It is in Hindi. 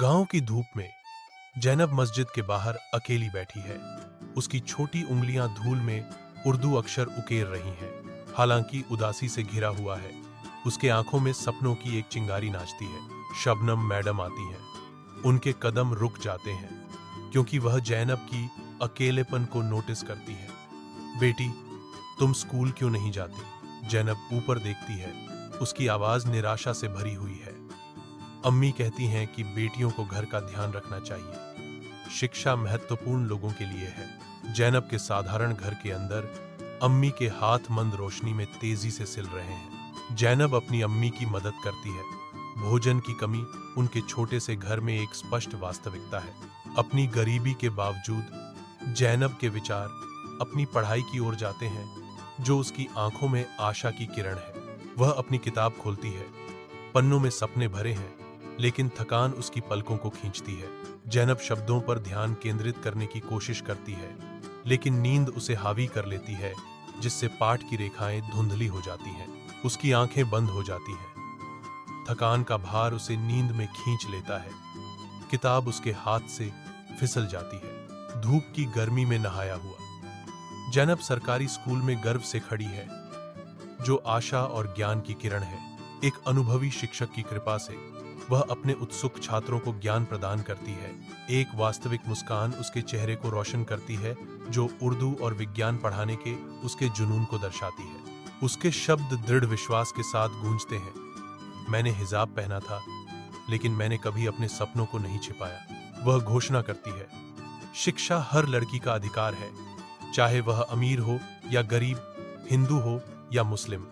गांव की धूप में जैनब मस्जिद के बाहर अकेली बैठी है। उसकी छोटी उंगलियां धूल में उर्दू अक्षर उकेर रही हैं। हालांकि उदासी से घिरा हुआ है। उसके आंखों में सपनों की एक चिंगारी नाचती है। शबनम मैडम आती हैं। उनके कदम रुक जाते हैं क्योंकि वह जैनब की अकेलेपन को नोटिस करती है। बेटी, तुम स्कूल क्यों नहीं जाती? जैनब ऊपर देखती है। उसकी आवाज निराशा से भरी हुई है। अम्मी कहती हैं कि बेटियों को घर का ध्यान रखना चाहिए। शिक्षा महत्वपूर्ण लोगों के लिए है। जैनब के साधारण घर के अंदर अम्मी के हाथ मंद रोशनी में तेजी से सिल रहे हैं। जैनब अपनी अम्मी की मदद करती है। भोजन की कमी उनके छोटे से घर में एक स्पष्ट वास्तविकता है। अपनी गरीबी के बावजूद जैनब के विचार अपनी पढ़ाई की ओर जाते हैं, जो उसकी आंखों में आशा की किरण है। वह अपनी किताब खोलती है। पन्नों में सपने भरे हैं, लेकिन थकान उसकी पलकों को खींचती है। जैनब शब्दों पर ध्यान केंद्रित करने की कोशिश करती है, लेकिन नींद उसे हावी कर लेती है, जिससे पाठ की रेखाएं धुंधली हो जाती हैं। उसकी आंखें बंद हो जाती हैं। थकान का भार उसे नींद में खींच लेता है। किताब उसके हाथ से फिसल जाती है। धूप की गर्मी में नहाया हुआ जैनब सरकारी स्कूल में गर्व से खड़ी है, जो आशा और ज्ञान की किरण है। एक अनुभवी शिक्षक की कृपा से वह अपने उत्सुक छात्रों को ज्ञान प्रदान करती है। एक वास्तविक मुस्कान उसके चेहरे को रोशन करती है, जो उर्दू और विज्ञान पढ़ाने के उसके जुनून को दर्शाती है। उसके शब्द दृढ़ विश्वास के साथ गूंजते हैं। मैंने हिजाब पहना था, लेकिन मैंने कभी अपने सपनों को नहीं छिपाया। वह घोषणा करती है, शिक्षा हर लड़की का अधिकार है, चाहे वह अमीर हो या गरीब, हिंदू हो या मुस्लिम।